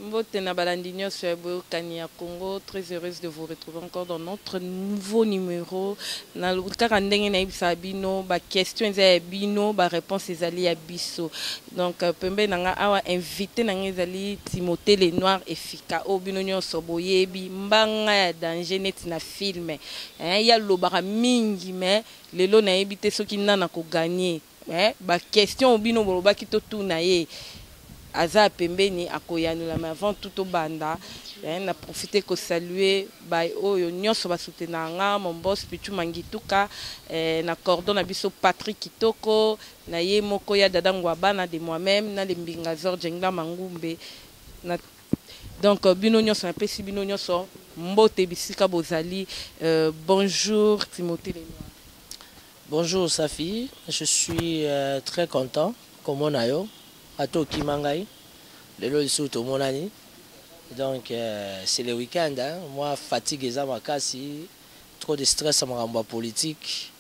Mbotena Balandinho sur Kania Congo, très heureuse de vous retrouver encore dans notre nouveau numéro. Na lukaka ndenge na ibisa bino, ba question ezali bino, ba réponse ezali ya biso. Donc pembe nanga awa invité nanga ezali Timothée Lenoir efika o bino nyonso boyebi mbanga ya danger net na film. Ya lobaka mingi mais lelo na yebite soki nana ko gagner. Ba question bino bolobaki to tuna ye. Aza pembeni akoyanula mais avant tout au banda na profiter ko saluer bay oyo nyonso ba soutenanga mon boss Pichu Mangituka na cordon na biso Patrick Kitoko na ye moko ya dadangwa bana de moi-même na le Mbingazor Jengla Mangumbe na donc bino nyonso na pesi bino nyonso mbote bisika bozali. Bonjour Timothée Lenoir. Bonjour Safi, je suis très content comme on a eu à Tokimangai, le sous Monani. Donc c'est le week-end, hein. Moi fatigue et makasi, trop de stress à ma politique,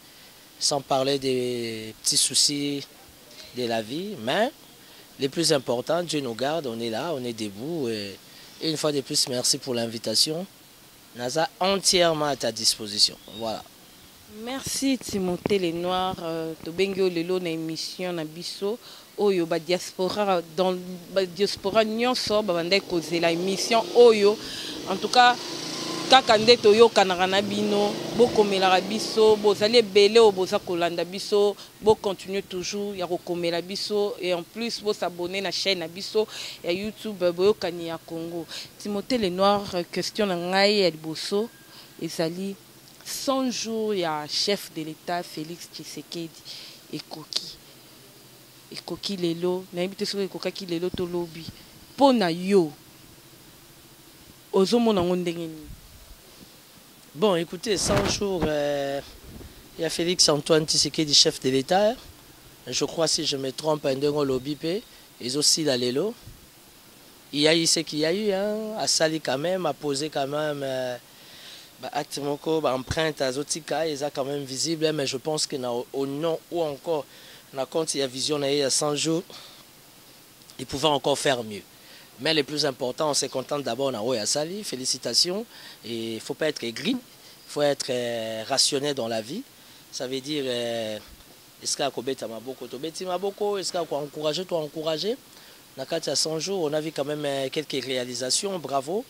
sans parler des petits soucis de la vie. Mais les plus importants, Dieu nous garde, on est là, on est debout. Et une fois de plus, merci pour l'invitation. Naza entièrement à ta disposition. Voilà. Merci Timothée Lenoir. Tobengio lelo na émission na biso. Oyo ba diaspora dans ba diaspora nyonso ba bande causer la émission oyo. En tout cas kaka ndeto yo kanaka bino bokomela biso bozali belé o boza kolanda biso bo continuer toujours ya kokomela biso et en plus bo s'abonner na chaîne na biso ya YouTube boyokani ya Congo. Timothée Lenoir, question na ngai ya liboso ezali 100 jours, il y a un chef de l'État, Félix Tshisekedi, et Koki. Et Koki Lelo, n'habite sur Koki Lelo to lobby. Pona yo. Ozomo na ngondengeni. Bon, écoutez, 100 jours, il y a Félix Antoine Tshisekedi, chef de l'État. Je crois, si je me trompe, un dengo lobby pe, et aussi la Lelo. Il y a eu ce qu'il y a eu, hein, à Sali quand même, à poser quand même. Acte moko empreinte à Zotika est quand même visible, mais je pense que au nom ou encore na compte il y a vision il y a 100 jours il pouvait encore faire mieux. Mais le plus important, on se contente d'abord na Oya Sali, félicitations. Et il faut pas être aigri, il faut être rationnel dans la vie. Ça veut dire est-ce qu'à kobeta maboko to beti maboko, est-ce qu'à encourager toi encourager. Na kati à 100 jours, on a vu quand même quelques réalisations, bravo.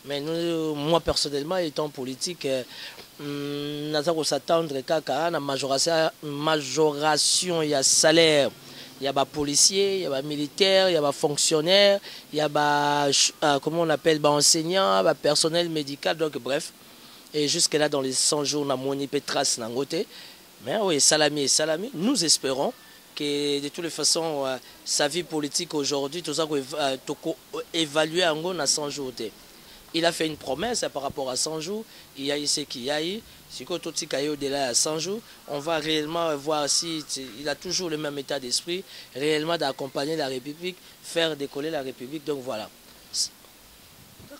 Mais nous, moi personnellement, étant politique, nous allons s'attendre à la majoration, il y a salaire, il y a des policiers, il y a des militaires, il y a des fonctionnaires, il y a des, comment on appelle, des enseignants, des personnel médical, donc bref. Et jusque-là, dans les 100 jours, on a moni trace dans côté. Mais oui, Salami et Salami, nous espérons que de toutes les façons, sa vie politique aujourd'hui, tout ça, évaluer en gros dans 100 jours. Il a fait une promesse par rapport à 100 jours. Il y a eu ce qu'il y a eu. Si au-delà de 100 jours, on va réellement voir si il a toujours le même état d'esprit, réellement d'accompagner la République, faire décoller la République. Donc voilà.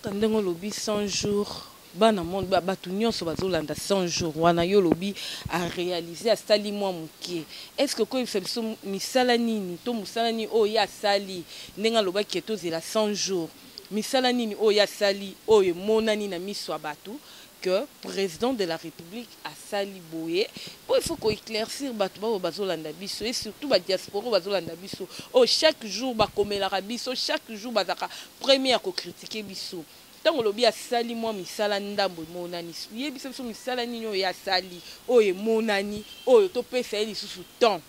Quand on lobby 100 jours, bana monde batu nyonso bazolanda 100 jours wana yo lobby a réaliser a sali mwa muke. Est-ce que quand il fait misala nini to musala ni o ya sali ndenga loba keto zela 100 jours. Misala nini oya sali oyo monani na miso abatu que président de la République a sali boye. Il faut qu'on éclaircir batu ba bazolanda biso et surtout ba diaspora bazolanda biso. Oh chaque jour ba komela biso, chaque jour bazaka premier à critiquer biso. Tant on lobby a sali moi misala ndambo monani. Ye biso biso misala nini oya sali oyo monani oyo to pesa eli sous temps.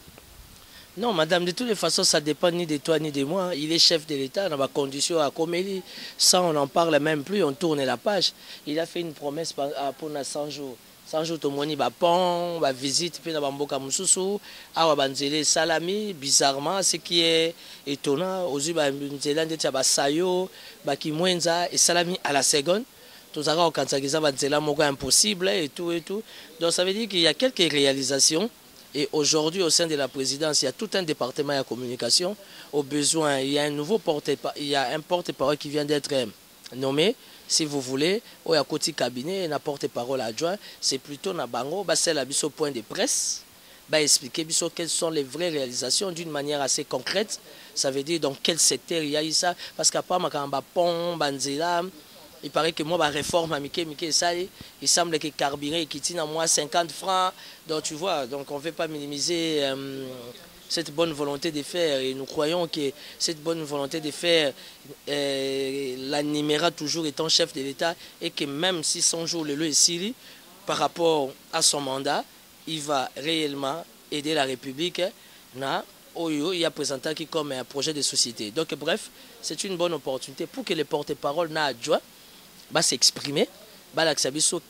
Non, madame, de toutes les façons, ça ne dépend ni de toi ni de moi. Il est chef de l'État, dans ma condition à Comélie. Ça, on n'en parle même plus, on tourne la page. Il a fait une promesse pour 100 jours. 100 jours, tout le monde va pont, va visite, puis va mboka mususu, awa banzele salami, bizarrement, ce qui est étonnant, aux yeux banzele ndeti ba sayo, ba kimwenza et salami à la seconde. Tout ça, on quand ça banzela moko impossible et tout et tout. Donc ça veut dire qu'il y a quelques réalisations. Et aujourd'hui, au sein de la présidence, il y a tout un département de communication. Au besoin, il y a un nouveau porte-parole qui vient d'être nommé. Si vous voulez, au côté cabinet, un porte-parole adjoint, c'est plutôt Nabango, c'est la au point de presse. bah, expliquer quelles sont les vraies réalisations d'une manière assez concrète. Ça veut dire dans quel secteur il y a eu ça. Parce qu'à part ma pont, banzela, il paraît que moi, ma réforme à Mickey, ça, il semble que carburant qui tient à moi 50 francs. Donc tu vois, donc on ne veut pas minimiser cette bonne volonté de faire. Et nous croyons que cette bonne volonté de faire l'animera toujours étant chef de l'État et que même si son jour le lieu est Syrie, par rapport à son mandat, il va réellement aider la République. Il a présenté qui comme un projet de société. Donc bref, c'est une bonne opportunité pour que les porte-parole n'a adjoint s'exprimer,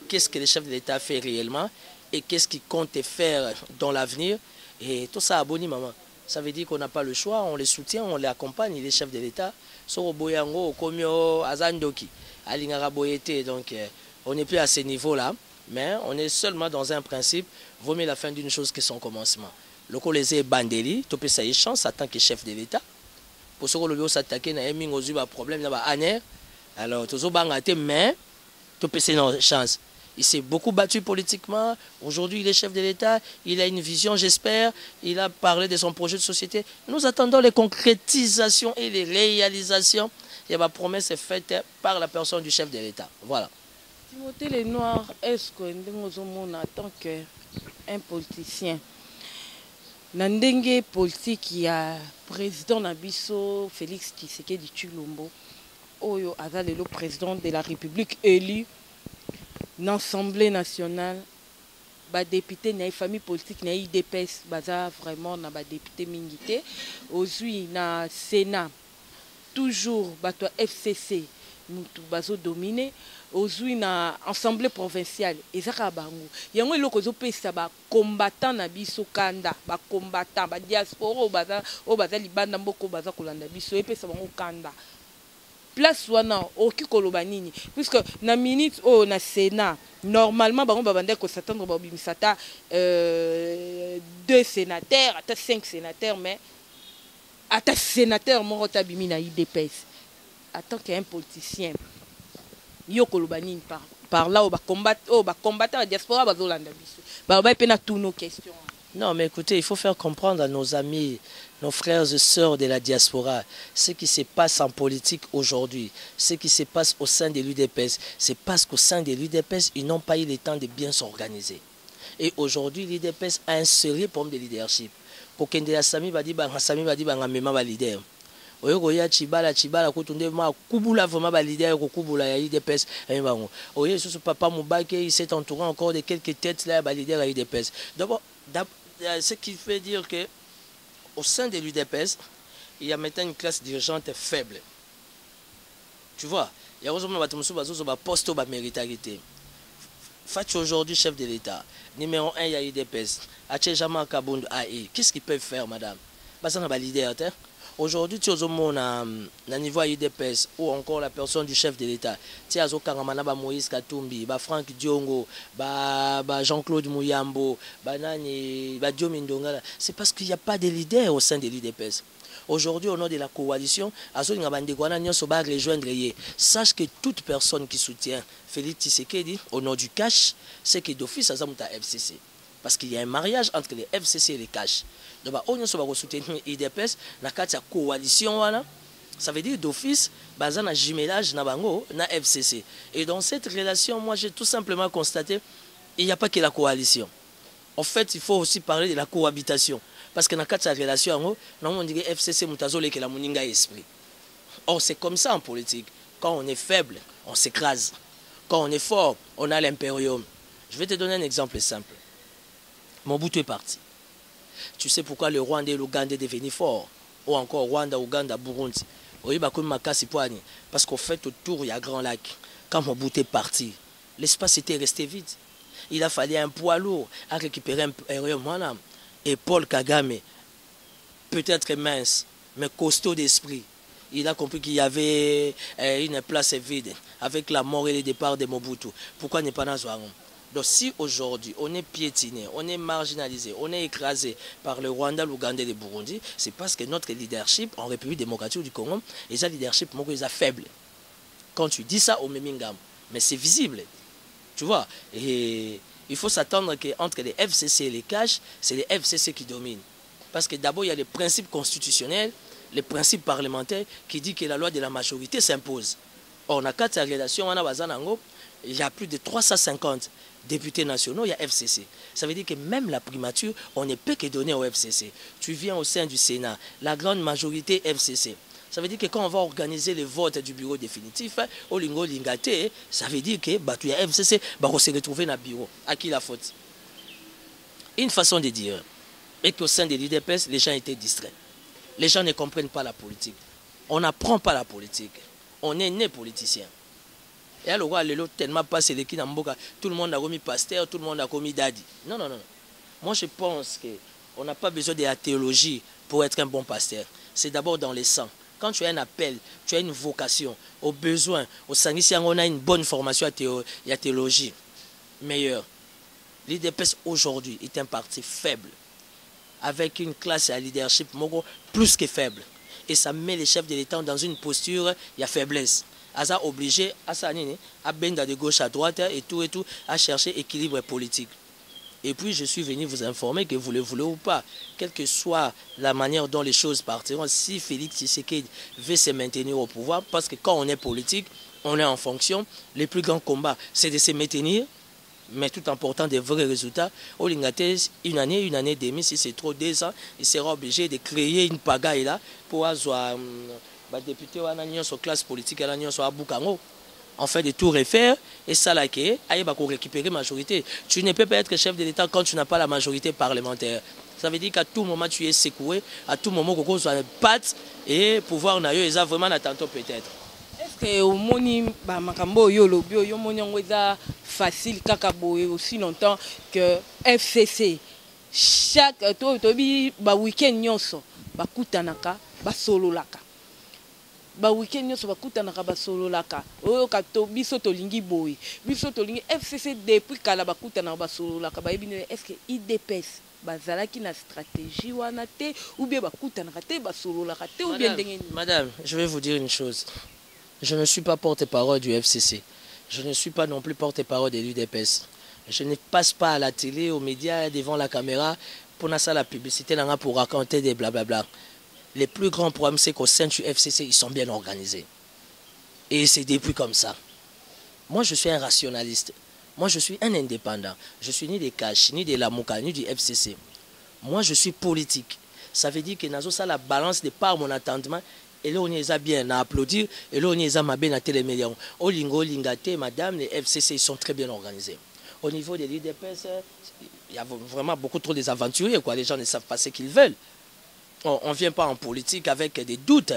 qu'est-ce que le chef de l'État fait réellement et qu'est-ce qu'il compte faire dans l'avenir. Et tout ça abonne, maman. Ça veut dire qu'on n'a pas le choix, on les soutient, on les accompagne, les chefs de l'État. Donc on n'est plus à ce niveau-là, mais on est seulement dans un principe, vaut mieux la fin d'une chose que son commencement. Le collège Bandeli, tu peux ça y chance en tant que chef de l'État. Pour ce que le s'attaquer à un problème, alors, mais tu peux une chance. Il s'est beaucoup battu politiquement. Aujourd'hui, il est chef de l'État. Il a une vision, j'espère. Il a parlé de son projet de société. Nous attendons les concrétisations et les réalisations. Il y a ma promesse faite par la personne du chef de l'État. Voilà. Timothée Lenoir, est-ce que nous en tant qu'un politicien, Nandenge politique, il y a président Nabiso Félix Tshisekedi Tshilombo. Oyo Azal est le président de la République élu dans l'Assemblée nationale. Les députés, les familles politiques, les IDPS, vraiment les députés mingité. Aujourd'hui, dans le Sénat, toujours les FCC, nous dominé. Aujourd'hui, dans l'Assemblée provinciale, ils ont il y a un combattant nabiso kanda, combattant, diaspora, libanda mboko baza kolanda biso et pesa bango kanda. Place wana oki koloba nini puisque na minute o na Sénat normalement bango babande ko s'attendre ba bimisata 2 sénateurs ata 5 sénateurs mais ata sénateur moko tabimi na IDPS en tant qu'un politicien yo koloba nini par là au ba combattre la diaspora bazolanda biso ba pe na tous nos questions. Non, mais écoutez, il faut faire comprendre à nos amis, nos frères et sœurs de la diaspora, ce qui se passe en politique aujourd'hui, ce qui se passe au sein de l'UDPS. C'est parce qu'au sein de l'UDPS, ils n'ont pas eu le temps de bien s'organiser. Et aujourd'hui, l'UDPS a un sérieux problème de leadership. Kokende ya Sami badi banga mema ba leader. Oyo ya chibala kutunde ma kubula vraiment ba leader ko kubula ya UDPS bango. Oyo sous papa Moubake, il s'est entouré encore de quelques têtes là ba leader à UDPS. D'abord ce qui fait dire que au sein de l'UDPS, il y a maintenant une classe dirigeante faible. Tu vois, il y a un poste de méritarité. Fatch aujourd'hui chef de l'État, numéro 1, il y a l'UDPS. Qu'est-ce qu'ils peuvent faire, madame? Aujourd'hui, tu as un niveau UDPS ou encore la personne du chef de l'État. Tu as Moïse Katumbi, Franck Diongo, Jean-Claude Mouyambo, Diomine Dongala. C'est parce qu'il n'y a pas de leader au sein de l'UDPS. Aujourd'hui, au nom de la coalition, sache que toute personne qui soutient Félix Tshisekedi au nom du cash, c'est que d'office, ça FCC. Parce qu'il y a un mariage entre les FCC et les cash. Donc, on va soutenir l'IDPS dans la coalition. Ça veut dire d'office, il y a un jumelage dans la FCC. Et dans cette relation, moi, j'ai tout simplement constaté qu'il n'y a pas que la coalition. En fait, il faut aussi parler de la cohabitation. Parce que dans cette relation, on dit que FCC est la moninga esprit. Or, c'est comme ça en politique. Quand on est faible, on s'écrase. Quand on est fort, on a l'impérium. Je vais te donner un exemple simple. Mobutu est parti. Tu sais pourquoi le Rwanda et l'Ouganda est devenu fort? Ou encore Rwanda, Ouganda, Burundi. Parce qu'au fait, autour, il y a un grand lac. Quand Mobutu est parti, l'espace était resté vide. Il a fallu un poids lourd à récupérer un impérium. Et Paul Kagame, peut-être mince, mais costaud d'esprit, il a compris qu'il y avait une place vide avec la mort et le départ de Mobutu. Pourquoi ne pas dans Zouaron? Donc si aujourd'hui on est piétiné, on est marginalisé, on est écrasé par le Rwanda, l'Ouganda et le Burundi, c'est parce que notre leadership en République démocratique du Congo est un leadership faible. Quand tu dis ça au Memingam, mais c'est visible, tu vois. Et il faut s'attendre qu'entre les FCC et les CAJ, c'est les FCC qui dominent. Parce que d'abord, il y a les principes constitutionnels, les principes parlementaires qui disent que la loi de la majorité s'impose. Or, on a 4 relations, il y a plus de 350 députés nationaux, il y a FCC. Ça veut dire que même la primature, on ne peut que donner au FCC. Tu viens au sein du Sénat, la grande majorité FCC. Ça veut dire que quand on va organiser les votes du bureau définitif, au Lingo Lingate, ça veut dire que tu y a FCC, on se retrouver dans le bureau. À qui la faute? Une façon de dire, et qu'au sein de l'UDPS, les gens étaient distraits. Les gens ne comprennent pas la politique. On n'apprend pas la politique. On est né politicien. Et alors, tellement pas c'est l'équipe d'Amboka, tout le monde a commis pasteur, tout le monde a commis daddy. Non, non, non. Moi, je pense qu'on n'a pas besoin de la théologie pour être un bon pasteur. C'est d'abord dans les sangs. Quand tu as un appel, tu as une vocation, au besoin, au sanguis, on a une bonne formation à théologie meilleure. L'UDPS aujourd'hui est un parti faible, avec une classe à leadership plus que faible. Et ça met les chefs de l'État dans une posture, il y a faiblesse. À ça obligé, à bendre de gauche à droite et tout, à chercher équilibre politique. Et puis je suis venu vous informer que vous le voulez ou pas, quelle que soit la manière dont les choses partiront, si Félix Tshisekedi veut se maintenir au pouvoir, parce que quand on est politique, on est en fonction, les plus grands combats, c'est de se maintenir, mais tout en portant des vrais résultats. Au Lingates, une année et demie, si c'est trop 2 ans, il sera obligé de créer une pagaille là pour avoir député ou classe politique à Boukango. En fait, de tout refaire, et ça là, pour récupérer la majorité. Tu ne peux pas être chef de l'État quand tu n'as pas la majorité parlementaire. Ça veut dire qu'à tout moment, tu es secoué, à tout moment, tu as une patte, et pouvoir n'a eu vraiment à tantôt peut-être. Est-ce que au moni makambo yo lobio yo moni ngoza facile kakaboé aussi longtemps que FCC chaque tobi ba week-end nyonso bakutanaka basololaka ba week-end nyonso bakutanaka basololaka oyo kato biso tolingi boy biso tolingi FCC depuis kala bakutanaka basololaka ba ebine. Est-ce que IDPS bazalaki na stratégie wana te ou bien bakutanaka te basololaka te ou bien ndenge? Madame, je vais vous dire une chose. Je ne suis pas porte-parole du FCC. Je ne suis pas non plus porte-parole de l'UDPS. Je ne passe pas à la télé, aux médias, devant la caméra pour faire la publicité pour raconter des blablabla. Les plus grands problèmes, c'est qu'au sein du FCC, ils sont bien organisés. Et c'est depuis comme ça. Moi, je suis un rationaliste. Moi, je suis un indépendant. Je suis ni des CAJ, ni de la Mouka, ni du FCC. Moi, je suis politique. Ça veut dire que nous avons la balance de par mon attendement. Et là, on est bien à applaudir. Et là, on est bien à télémédia. Au Lingo, Lingate, madame, les FCC, ils sont très bien organisés. Au niveau de l'UDPS, il y a vraiment beaucoup trop des aventuriers. Les gens ne savent pas ce qu'ils veulent. On ne vient pas en politique avec des doutes.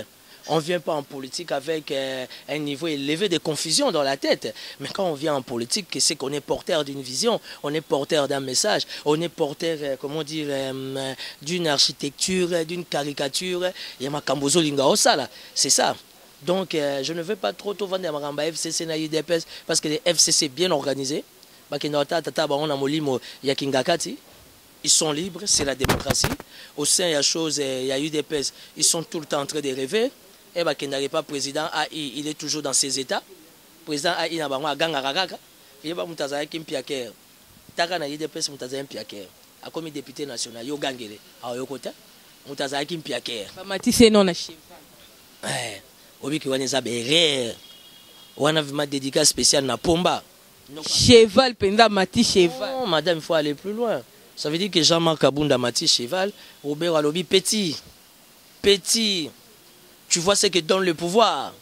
On ne vient pas en politique avec un niveau élevé de confusion dans la tête. Mais quand on vient en politique, c'est qu'on est porteur d'une vision, on est porteur d'un message, on est porteur, comment dire, d'une architecture, d'une caricature. Il y a ma Kambozo Lingaosa, c'est ça. Donc, je ne veux pas trop vendre à FCC et UDPS parce que les FCC bien organisés. Ils sont libres, c'est la démocratie. Au sein, il y a chose, il y a UDPS, ils sont tout le temps en train de rêver. Et qui n'arrive pas président AI, il est toujours dans ses états. Président AI n'a pas gangaraga. Il y a pas mutaza qui mpiaker. Taka na UDPS mutaza mpiaker. A comme député national, yo gangele. A yo kota mutaza qui mpiaker. Ba matise non na cheval. Obi ki wana za bere. Wana vraiment dédicace spécial na Pomba. Cheval penda mati cheval. Non, madame, il faut aller plus loin. Ça veut dire que Jean-Marc Abunda mati cheval, Robert Alobi petit. Petit. Tu vois ce que donne le pouvoir.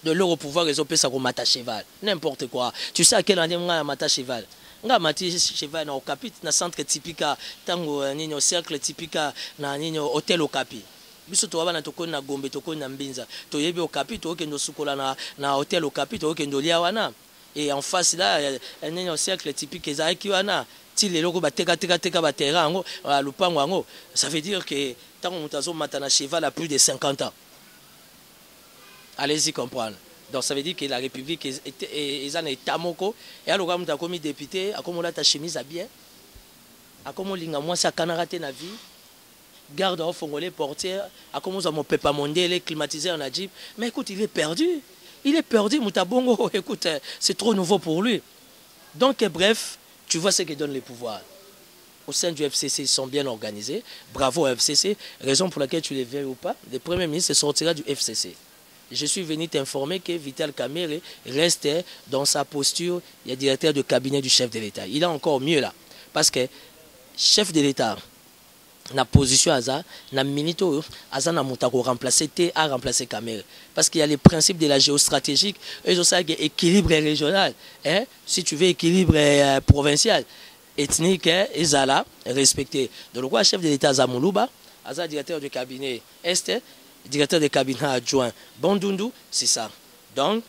De leur pouvoir, ils ont fait ça comme mata cheval. N'importe quoi. Tu sais à quel endroit on a mata cheval. On a mati cheval au Capi, dans le centre typique, dans le cercle typique, dans l'hôtel au Capi. Biso to wana toko na Gombe toko na Mbinza. To yebi au Capi, to kendo sukola na hôtel au Capi, to kendo lia wana. Et en face là, un cercle typique ezaki wana. Si les locaux bateka batera ngo lupango ngo, ça veut dire que tant on tazo matana cheval à plus de 50 ans. Allez-y comprendre. Donc ça veut dire que la République est en état moko et alors quand tu as commis député, à comment ta chemise à bien, à comment linga moi ça canarate na vie, garde au fongolais portière, à comment ça mon peuple mondial les climatiseurs en Jeep, mais écoute, il est perdu. Il est perdu Moutabongo, écoute, c'est trop nouveau pour lui. Donc bref, Tu vois ce qui donne les pouvoirs. Au sein du FCC, ils sont bien organisés. Bravo au FCC. Raison pour laquelle tu les veux ou pas, le Premier ministre sortira du FCC. Je suis venu t'informer que Vital Kamerhe reste dans sa posture. Il est directeur de cabinet du chef de l'État. Il est encore mieux là. Parce que chef de l'État, na position aza, na minito aza na mutako remplacer te à remplacer Kamerhe. Parce qu'il y a les principes de la géostratégique, et aussi équilibre régional. Hein? Si tu veux équilibre provincial, ethnique, et zala respecté. Donc le chef de l'État Zamoulouba, aza directeur de cabinet Est, directeur de cabinet adjoint Bandundu, c'est ça. Donc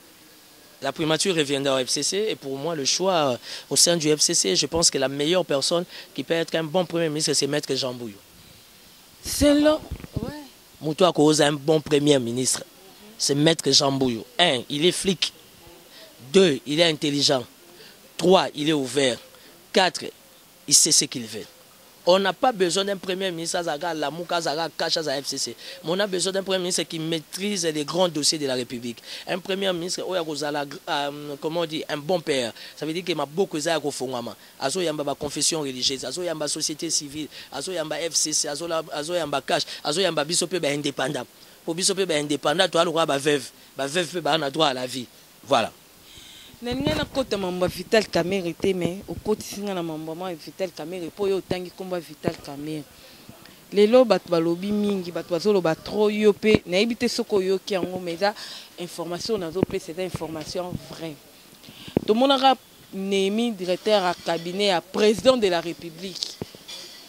la primature reviendra au FCC et pour moi le choix au sein du FCC, je pense que la meilleure personne qui peut être un bon premier ministre, c'est Maître Jean Bouillou. C'est là. Ouais. Moutou a causé un bon premier ministre. C'est Maître Jean Bouillou. 1, il est flic. 2, il est intelligent. 3, il est ouvert. 4, il sait ce qu'il veut. On n'a pas besoin d'un premier ministre FCC. Mais on a besoin d'un premier ministre qui maîtrise les grands dossiers de la République. Un premier ministre, comment on dit, un bon père. Ça veut dire qu'il m'a beaucoup de fondements. Azo yamba ba confession religieuse, azo yamba société civile, azo yamba FCC, azo yamba cash, azo yamba bisope ba indépendant. Pour bisope ba indépendant, toi le roi ba veuve peut ba na droit à la vie. Voilà. Nanga na kota mamba Vital Kamerhe te mais au koti singa na mamba ma Vital Kamerhe po yo tangi komba Vital Kamerhe. Lelo bat balobi mingi bat bazolo ba trop yo pe na ibite soko yo ki yango meza information nazo pe c'est information vraie. To monaka Nemi directeur à cabinet à président de la République.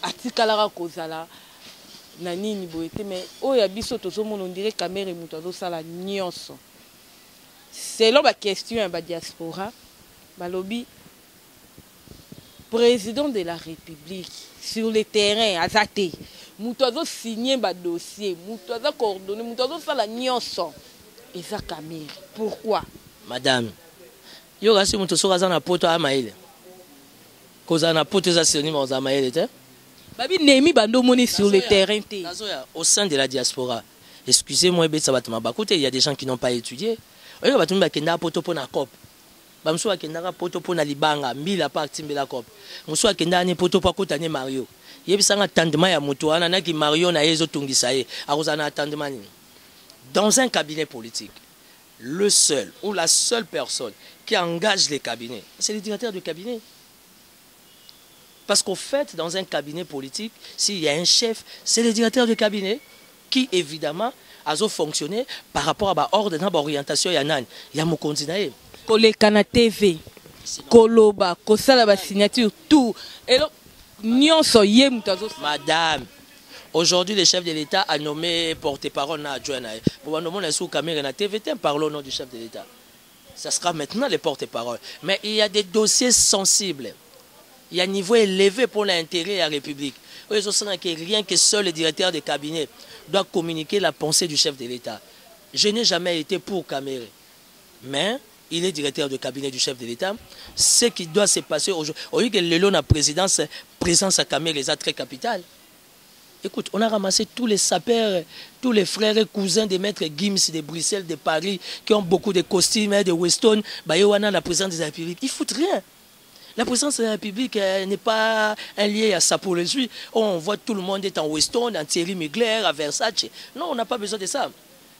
Atikalara kozala nani ni boete mais o ya biso tozo mona on dirait Kamerhe muto azo sala nyonso. Selon la question de la diaspora, Balobi, président de la République, sur le terrain, Azate, Moutazo signé un dossier, Moutazo coordonné, Moutazo fait la nyonso. Et ça, Kamerhe. Pourquoi? Madame, yo rasi Moutazo na poto à Maïle. Koza na poto za synonyme aux Amaïle, te? Babi Nemi Bando moni sur le terrain, te. Au sein de la diaspora, excusez-moi, il y a des gens qui n'ont pas étudié. Oyo batumi bakenda poto pona cop. Bamso akenda poto pona libanga, 1000 parti mbela cop. Muso akenda ni poto pa kota ne Mario. Yebisanga tandema ya mutu wana na ki Mario na yezo tungisa ye. Akozana tandema ni. Dans un cabinet politique, le seul ou la seule personne qui engage les cabinets, c'est le directeur du cabinet. Parce qu'au fait, dans un cabinet politique, s'il y a un chef, c'est le directeur du cabinet qui évidemment a fonctionné par rapport à l'ordre de l'orientation. Il y a mon continent. Kolekana TV, Koloba, Kosala ba signature, tout. Et là, Madame, aujourd'hui le chef de l'État a nommé porte-parole à adjoint. Pour nommer sous caméra na TV, parlons au nom du chef de l'État. Ça sera maintenant le porte-parole. Mais il y a des dossiers sensibles. Il y a un niveau élevé pour l'intérêt de la République. Rien que seul le directeur de cabinet doit communiquer la pensée du chef de l'État. Je n'ai jamais été pour Kamerhe, mais il est directeur de cabinet du chef de l'État. Ce qui doit se passer aujourd'hui, au lieu que le long de la présence à Kamerhe est très capitale. Écoute, on a ramassé tous les sapeurs, tous les frères et cousins des maîtres Gims de Bruxelles, de Paris, qui ont beaucoup de costumes, de Weston, la présidence de la République. Ils ne foutent rien. La présidence de la République n'est pas un lien à sapologie. On voit tout le monde est en Weston, en Thierry Mugler, à Versace. Non, on n'a pas besoin de ça.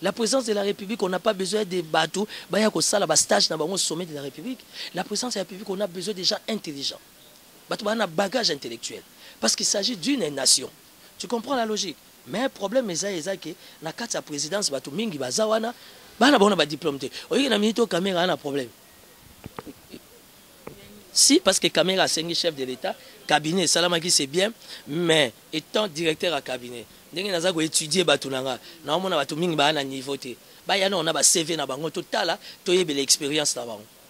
La présidence de la République, on n'a pas besoin de bateaux. Il y a un stage dans le sommet de la République. La présidence de la République, on a besoin de gens intelligents. On a un bagage intellectuel. Parce qu'il s'agit d'une nation. Tu comprends la logique? Mais le problème, c'est que dans la présidence, mingi bazawana, ba diplôme. Il y a un Kamerhe a un problème. Si, parce que Kamerhe a un chef de l'État, cabinet, Salamaki c'est bien, mais étant directeur à cabinet, il y a étudier Batunanga, on a niveau, on a CV, l'expérience.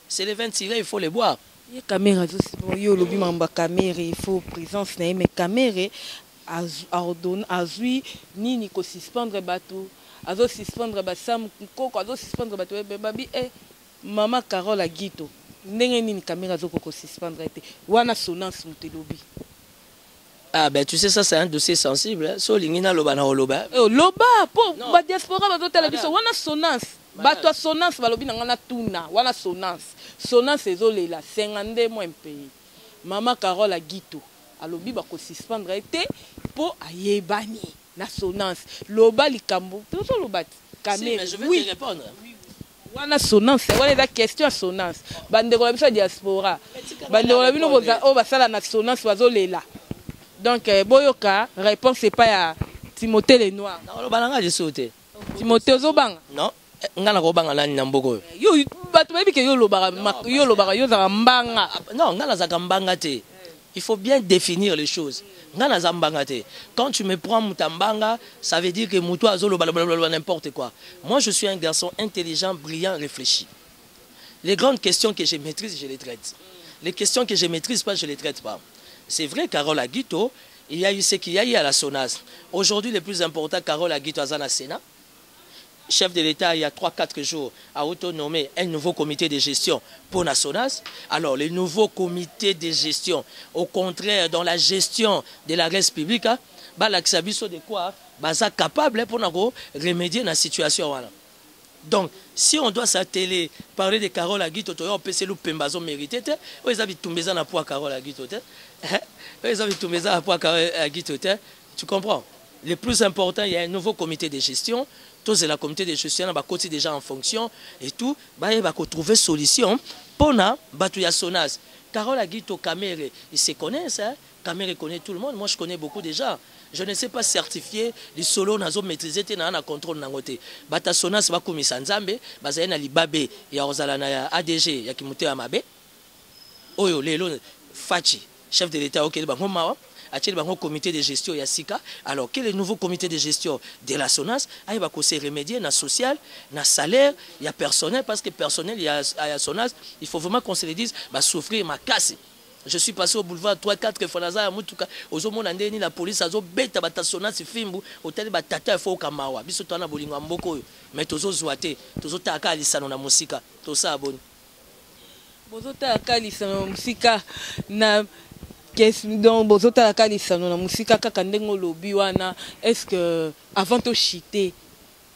C'est les 20 tirés, il faut les boire. Kamerhe, il faut présence, mais Kamerhe a vu ni suspendre bateau, a suspendre Bassam, a suspendre bateau, maman Carole Aguito. Ah ben tu sais ça c'est un dossier sensible. So lingina loba na loba. Loba po ba diaspora ba télévision wana sonance. Ba to sonance ba lobi na ngana tuna wana sonance. Sonance ezolela 52 mois pays. Maman Carole Aguito alobi bako suspendre été pour ayebani na sonance loba likambo toto loba caméra je vais te répondre wana sonance wana la question à sonance bandeko la biso diaspora bandeko la bino boza o basala na sonance bazolela donc boyoka réponse c'est pas ya Timothée Lenoir na loba nga je sauté Timothée ozobanga non nga na ko banga nani na mboko yo bato babi ke yo lobaka yo za mbanga non nga na za mbanga te. Il faut bien définir les choses. Quand tu me prends Moutambanga, ça veut dire que Moutou Azolo, n'importe quoi. Moi, je suis un garçon intelligent, brillant, réfléchi. Les grandes questions que je maîtrise, je les traite. Les questions que je ne maîtrise pas, je ne les traite pas. C'est vrai, Carole Aguito, il y a eu ce qu'il y a eu à la SONAS. Aujourd'hui, le plus important, Carole Aguito Azana Sénat. Chef de l'État, il y a 3-4 jours, a autonomé un nouveau comité de gestion pour la SONAS. Alors, le nouveau comité de gestion, au contraire, dans la gestion de la res publique, l'axabiso de quoi est capable pour remédier à la situation. Donc, si on doit s'atteler, parler de Carole Aguito, on peut se louper Pembazo mérité, ils avaient tout mis en poids Carole Aguito, ils avaient tout mis en poids Carole Aguito, tu comprends? Le plus important, il y a un nouveau comité de gestion. Tous la comité de gestion va côté déjà en fonction et tout. Il va trouver solution pour na Batouya Sonas. Carole Aguito Kamere, ils se connaissent. Hein? Kamere connaît tout le monde. Moi, je connais beaucoup déjà. Je ne sais pas certifier les solos nazo maîtriser te na contrôle nangote. Bata Sonas va komisa nzambe, baza na libabe ya ozala na ADG ya kimuté amabe. Oyo lelo Fachi, chef de l'État OK bango mawa. A-t-il un comité de gestion Yassika? Alors, quel est le nouveau comité de gestion de la SONAS? Il va se remédier dans le social, dans le salaire, il y a personnel, parce que personnel, il y a SONAS, il faut vraiment qu'on se le dise, bah, souffrir ma casse. Je suis passé au boulevard 3-4 fois, la police a bête à SONAS, Fimbu, hôtel Batata, il faut Kamawa, Bissotana Bolinga Mboko, mais Tozo Zouate, Tozo Taka, Lissano Musika, Tosa Abon. Bozo Taka, Lissano Musika, na. Donc, bozota la lisano na musika kaka ndengo lobi wana est-ce que avant de chiter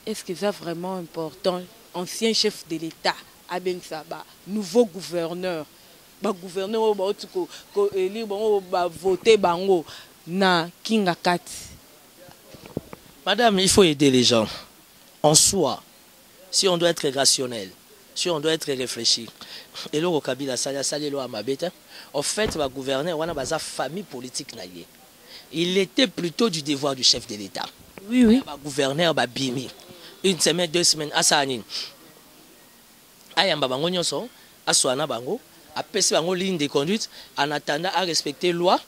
est-ce que c'est vraiment important ancien chef de l'État Abeng Saba nouveau gouverneur ba gouverneur ba otuko ko élire bango ba voter bango na kinga kati. Madame, il faut aider les gens en soi. Si on doit être rationnel, si on doit être réfléchi. Et là, au Kabila, ça y est, en fait, le gouverneur, on a une famille politique. Il était plutôt du devoir du chef de l'État. Oui, oui. Le gouverneur, Bimi. Une semaine, 2 semaines, à Sanin. Ayamba Bango Nyonso, à Soana Bango, à passer Bango ligne de conduite, en attendant à respecter la loi,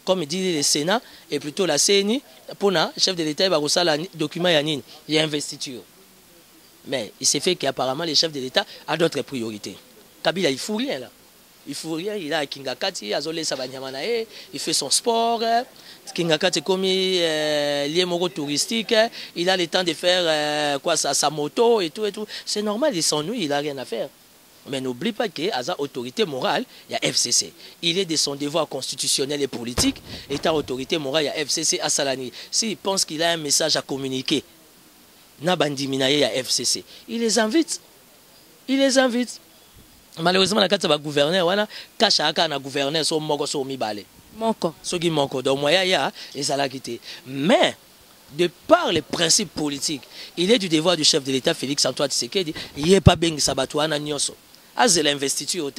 comme dit le Sénat, et plutôt la CNI, pour le chef de l'État, il va recevoir le document Yanin, il y a investiture. Mais il s'est fait qu'apparemment, le chef de l'État a d'autres priorités. Kabila, il ne fout rien là. Il fout rien, il a Kingakati, il fait son sport. Kingakati est comme lié moro touristique. Il a le temps de faire sa moto et tout et tout. C'est normal, il s'ennuie, il n'a rien à faire. Mais n'oublie pas qu'il y a une autorité morale, il y a FCC. Il est de son devoir constitutionnel et politique. Étant autorité morale, il y a FCC à Salani. S'il pense qu'il a un message à communiquer, Nabandimina, il y a FCC. Il les invite. Il les invite. Malheureusement, la carte de gouverneur, voilà, cache à un gouverneur, son mogo, son mibale. Moko. Ce qui manque. Donc, moi, il y a les alaquités. Mais, de par les principes politiques, il est du devoir du chef de l'État, Félix Antoine Tshisekedi, il n'y a pas bien Sabatouana Nyoso. As l'investiture,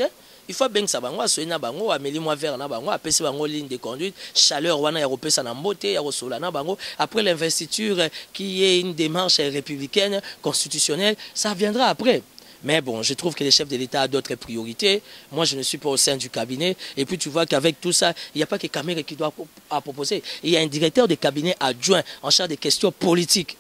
il faut bien que ça bango, soigner bango, amélior moi vers na bango, apaiser bango ligne de conduite, chaleur wana européen ça na mbote, ya rosola na bango. Après l'investiture, qui est une démarche républicaine, constitutionnelle, ça viendra après. Mais bon, je trouve que le chef de l'État a d'autres priorités. Moi, je ne suis pas au sein du cabinet. Et puis, tu vois qu'avec tout ça, il n'y a pas que Kamere qui doit proposer. Il y a un directeur de cabinet adjoint en charge des questions politiques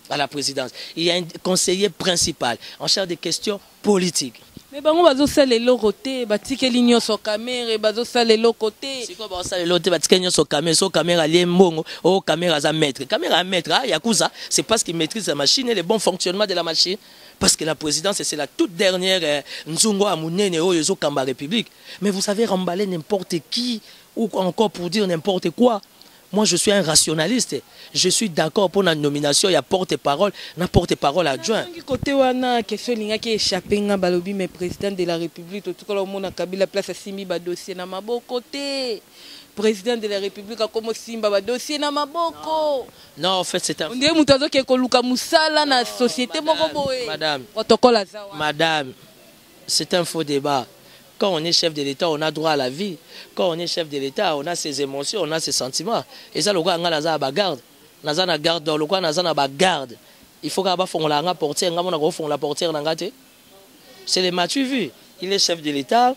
à la présidence. Il y a un conseiller principal en charge des questions politiques. Mais bango bazo sala côté, batike ligno so Kamere, bazo sala côté. C'est quoi bazo sala lokote batike ligno so Kamere, so Kamere ali mbongo, oh Kamere za maître. Kamere a maître, ah yakuza, c'est parce qu'il maîtrise la machine et le bon fonctionnement de la machine. Parce que la présidence, c'est la toute dernière Nzungo Amunene Oyozo Kamba République. Mais vous savez remballer n'importe qui, ou encore pour dire n'importe quoi. Moi, je suis un rationaliste. Je suis d'accord pour la nomination. Il y a porte-parole, n'importe porte-parole adjoint. Côté wana question linga qui échappé nga balobi mais président de la République tout cas le monde a Kabila place à Simbi ba dossier na maboko côté président de la République a comme Simba ba dossier na maboko. Non, en fait, c'est un. On dirait mutazo qui ko luka musala na société moko boye. Madame. Protocole azawa. Madame, c'est un faux débat. Quand on est chef de l'État, on a droit à la vie. Quand on est chef de l'État, on a ses émotions, on a ses sentiments. Et ça, le gars, on a la garde. On a la garde, le gars, on a la garde. Il faut qu'on la portière, on la portière. C'est les m'as-tu vu? Il est chef de l'État.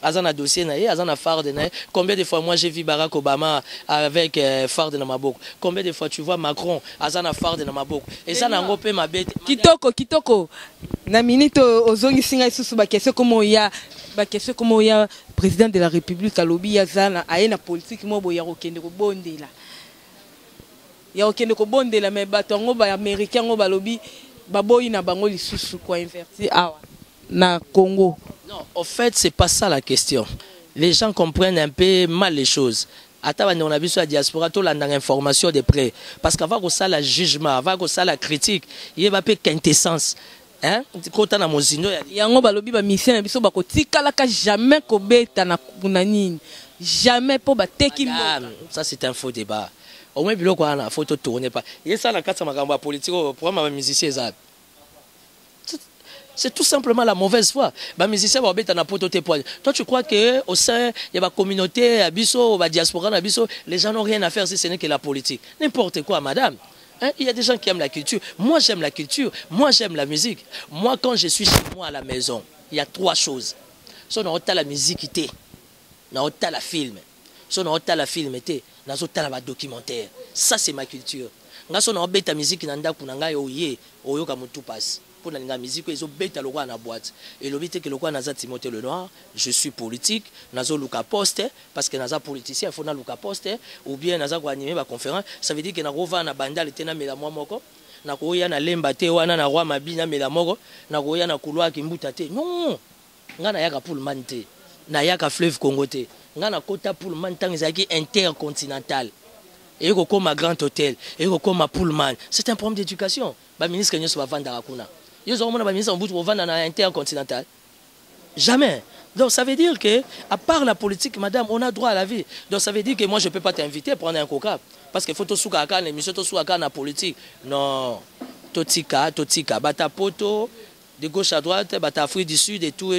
Azana dossier naïe, azana farde naïe. Combien de fois moi j'ai vu Barack Obama avec farde na maboko? Combien de fois tu vois Macron azana farde na maboko? Et ça n'a pas ma bête. Kitoko. Na minute ozongi singa isusu ba question comment il y a président de la République alobi azana aena politique mo boya kokende ko bondela. Ya kokende ko bondela mais batongo ba américain ngo balobi baboyi na bango lisusu kwa inverti awa na Congo. Non, en fait, c'est pas ça la question. Les gens comprennent un peu mal les choses. Attends, on a vu sur la diaspora, tout l'information de près. Parce qu'avant que ça, le jugement, avant que ça, la critique, il y a un peu quintessence. Hein? Quand on a mon zino, il y a un balobi ba mission na biso ba ko tikala ka jamais ko beta na kunanini. Jamais pour ba teki mbo. Ça c'est un faux débat. Au moins biloko ana faut tourner pas. Il y a ça la carte makamba politique pour ma musicien ça. C'est tout simplement la mauvaise foi. Les musiciens vont être en poto tes poids. Toi, tu crois qu'au sein, il y a la communauté, la diaspora, les gens n'ont rien à faire si ce n'est que la politique. N'importe quoi, madame. Hein? Il y a des gens qui aiment la culture. Moi, j'aime la culture. Moi, j'aime la musique. Moi, quand je suis chez moi à la maison, il y a trois choses. Si on a la musique, on a la film. Si on a la film, on a la documentaire. Ça, c'est ma culture. Si on a la musique, on a la musique. Pour la musique, ils ont bêta le roi na boîte. Et le but que le roi n'a pas Timothée le Noir, je suis politique, nazo luka poste parce que naza politicien, il faut na luka poste ou bien naza ko animer ma conférence, ça veut dire que na rova na bandal tena mela moi moko, na ko ya na lemba te wana na roi mabina mela moko, na ko ya na couloir kimbuta te. Non. Nga na yaka pour le mante, na yaka fleuve Congo te. Nga na kota pour le mante ngaki intercontinental. Et comme un grand hôtel, et comme un Pullman, c'est un problème d'éducation. Le ministre ne va pas vendre à Kuna. Ils ont un ministre en bout de vendre à l'intercontinental. Jamais. Donc ça veut dire que, à part la politique, madame, on a droit à la vie. Donc ça veut dire que moi je ne peux pas t'inviter à prendre un coca. Parce qu'il faut que tu sois l'émission, tu sois la politique. Non. Totika, bata poto, de gauche à droite, bata Afrique du Sud et tout.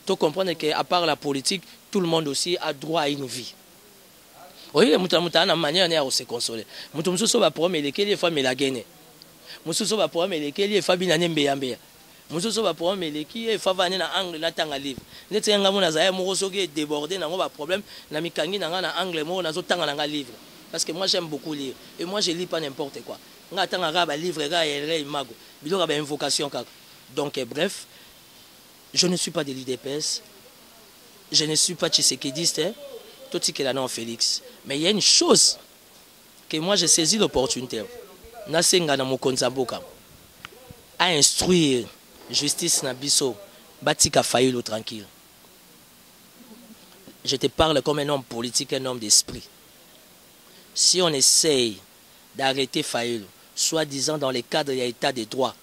Tu comprends qu'à part la politique, tout le monde aussi a droit à une vie. Oui, muta na manière de se consoler. Mutu mususu ba problème elekeli fa melagene. Mususu ba problème elekeli fa binane mbeyambeya. Mususu ba problème eleki fa vane na angle na tanga livre. Neti nga mona za mo soki débordé na ngo ba problème na mikangi na nga na angle mo na zo tanga na nga livre. Parce que moi j'aime beaucoup lire et moi je lis pas n'importe quoi. Nga tanga ga ba livre ga yere imago. Biloko ba invocation kaka. Donc bref, je ne suis pas de l'IDPS. Je ne suis pas tshisekidiste. Tout ce qu'il a non Félix. Mais il y a une chose que moi j'ai saisi l'opportunité. Nasenga na mokonzamboka à instruire justice na biso batika Fayulu tranquille. Je te parle comme un homme politique, un homme d'esprit. Si on essaye d'arrêter Fayulu, soi-disant dans les cadres de l'état de droit,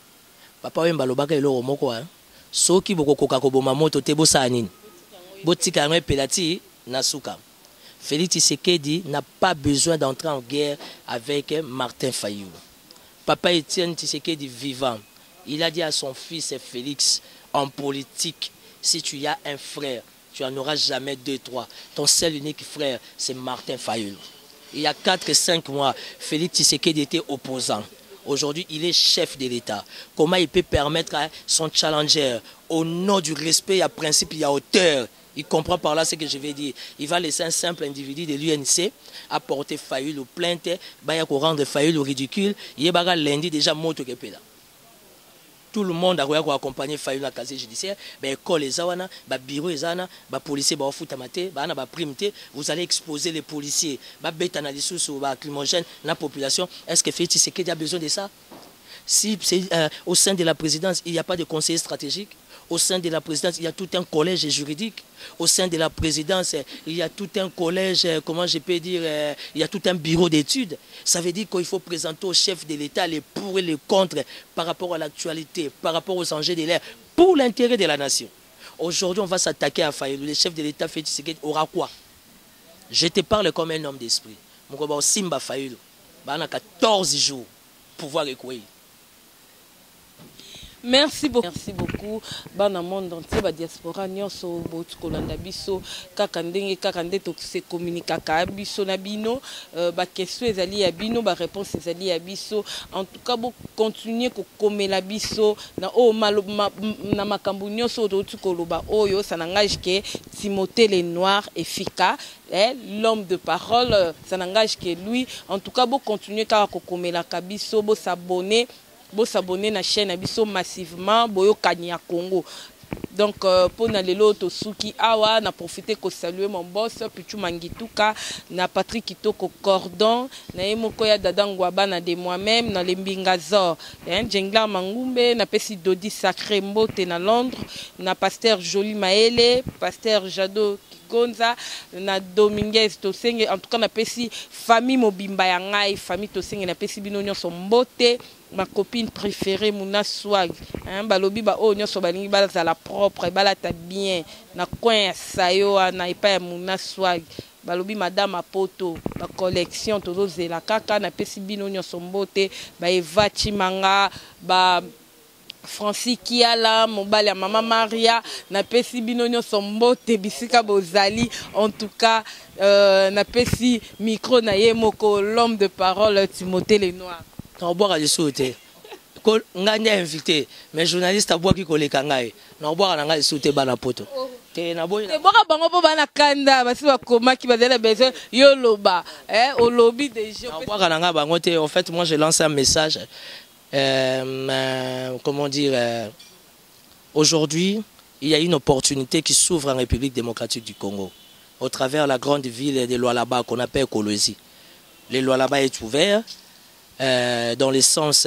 papa Wembalobaka elo moko hein. Soki boko koka koboma moto te bosanini. Botika ngwe pelati nasuka. Félix Tshisekedi n'a pas besoin d'entrer en guerre avec Martin Fayulu. Papa Étienne Tshisekedi vivant, il a dit à son fils Félix, en politique, si tu as un frère, tu n'en auras jamais deux, trois. Ton seul unique frère, c'est Martin Fayulu. Il y a 4-5 mois, Félix Tshisekedi était opposant. Aujourd'hui, il est chef de l'État. Comment il peut permettre à son challenger, au nom du respect, il y a principe, il y a hauteur, il comprend par là ce que je vais dire. Il va laisser un simple individu de l'UNC apporter Fayulu aux plaintes, il va rendre Fayulu ridicule. Il y a lundi déjà moto qui là. Tout le monde a accompagné Fayulu dans la casier judiciaire. L'école les awana, le bureau les ana, les policiers ba foot amate, ba na ba primité. Vous allez exposer les policiers, ba bête analyse sur ba lacrymogène la population. Est-ce que Félix Tshisekedi a besoin de ça? Si au sein de la présidence il n'y a pas de conseiller stratégique, Au sein de la présidence, il y a tout un collège juridique. Au sein de la présidence, il y a tout un collège, comment je peux dire, il y a tout un bureau d'études. Ça veut dire qu'il faut présenter au chef de l'État les pour et les contre par rapport à l'actualité, par rapport aux enjeux de l'ère, pour l'intérêt de la nation. Aujourd'hui, on va s'attaquer à Fayulu. Le chef de l'État, Félix Tshisekedi, aura quoi? Je te parle comme un homme d'esprit. Mon Simba Fayulu, il a 14 jours pour pouvoir écouer. Merci beaucoup. Merci beaucoup. Bana monde entier, ba diaspora nyonso botu kolanda biso kaka ndenge kaka nde to se communiquer ka biso na bino ba question ezali ya bino ba réponse ezali ya biso. En tout cas, bo continuer ko komela biso na o na makambu nyonso botu koloba oyo ça n'engage que Timothée Lenoir efficace. L'homme de parole, ça n'engage que lui. En tout cas, bo continuer kaka ko komela ka biso, bo s'abonner. Vous s'abonner à la chaîne Abisso massivement boyo Kania Congo. Donc pour nalelo tosuki awa na profiter ko saluer mon boss Pichu Mangituka na Patrick Kitoko Cordon na emoko ya dadangwa bana de moi-même na lembingazor Jengla Mangumbe na pesi Dodi Sacré Mbote na Londres na pasteur Jolie Maele pasteur Jado Gonza na Dominguez Tosenge. En tout cas na pesi famille Mobimba ya ngai famille Tosenge na pesi bino nyonso mbote. Ma copine préférée Mouna Swag balobi ba o nyonso balingi bazala propre balata bien na coin sayo na ipa ya Mouna Swag balobi madame Apoto ba collection tozozela kaka na pesi bino nyonso mbote ba Eva Chimanga ba Francis Kiala mobali ya Mama Maria na pesi bino nyonso mbote bisika bozali. En tout cas na pesi micro na ye moko l'homme de parole Timothée Lenoir. On boit des sautés. On a invité, mais journaliste a boit qui colle kangai. On boit un des sautés banapoto. T'es na boy. T'es boire bango po bana kanda, parce que comment qui va donner besoin yoloba, au lobby des gens. On boit un bangote. En fait, moi j'ai lancé un message. Comment dire? Aujourd'hui, il y a une opportunité qui s'ouvre en République démocratique du Congo, au travers la grande ville de Lualaba qu'on appelle Kolwezi. Le Lualaba est ouvert. Dans le sens,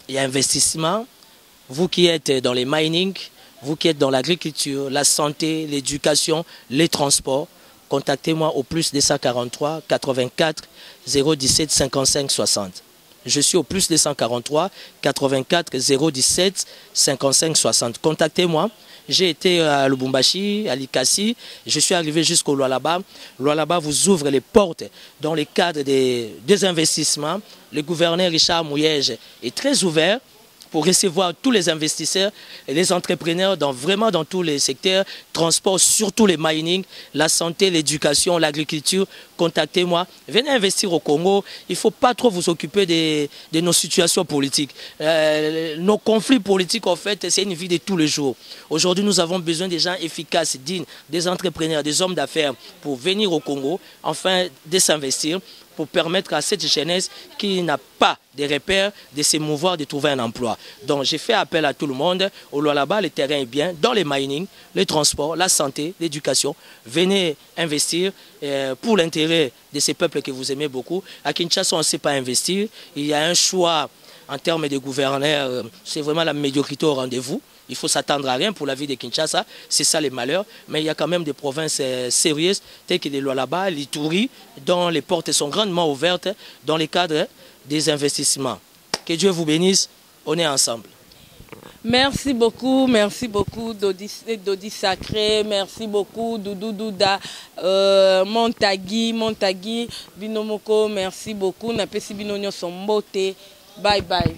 il y a investissement. Vous qui êtes dans les mining, vous qui êtes dans l'agriculture, la santé, l'éducation, les transports, contactez-moi au plus 243 84 017 55 60. Je suis au plus 243 84 017 55 60. Contactez-moi. J'ai été à Lubumbashi, à Likasi, je suis arrivé jusqu'au Lualaba. Lualaba vous ouvre les portes dans le cadre des investissements. Le gouverneur Richard Mouyège est très ouvert pour recevoir tous les investisseurs et les entrepreneurs vraiment dans tous les secteurs, transport, surtout les mining, la santé, l'éducation, l'agriculture. Contactez-moi. Venez investir au Congo. Il ne faut pas trop vous occuper de nos situations politiques. Nos conflits politiques, en fait, c'est une vie de tous les jours. Aujourd'hui, nous avons besoin des gens efficaces, dignes, des entrepreneurs, des hommes d'affaires pour venir au Congo, enfin, de s'investir, pour permettre à cette jeunesse qui n'a pas de repères de se mouvoir, de trouver un emploi. Donc j'ai fait appel à tout le monde. Au Lualaba, le terrain est bien, dans les mining, les transports, la santé, l'éducation. Venez investir pour l'intérêt de ces peuples que vous aimez beaucoup. À Kinshasa, on ne sait pas investir. Il y a un choix en termes de gouverneur, c'est vraiment la médiocrité au rendez-vous. Il faut s'attendre à rien pour la vie de Kinshasa, c'est ça les malheurs. Mais il y a quand même des provinces sérieuses, telles que les Lualaba, l'Ituri, dont les portes sont grandement ouvertes dans le cadre des investissements. Que Dieu vous bénisse, on est ensemble. Merci beaucoup Dodi Sacré, merci beaucoup Doudou Douda, Montagui, Binomoko, merci beaucoup. Napesi Binonyo Sombote, bye bye.